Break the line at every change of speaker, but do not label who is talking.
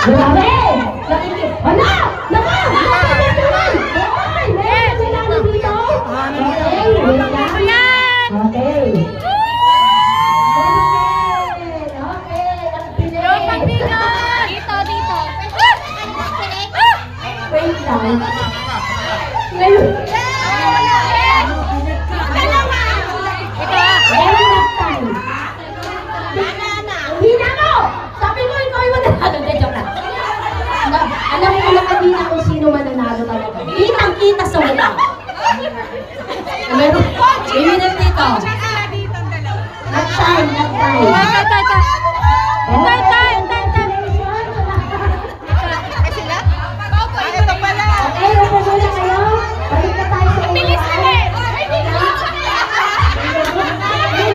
Grabe! Hala! Naka! Hoy! Meron na kailangan dito? Okay, wait lang. Okay. Okay, ang pinig.
Dito.
Wait lang. Ngayon. Meron na time. Hindi na mo! Sabi mo, ikaw yung mananalo. Hindi, joke lang. Alam mo lang kanina kung sino mananalo talaga. Kitang-kita sa mula. Meron. May minute dito. Nag-time.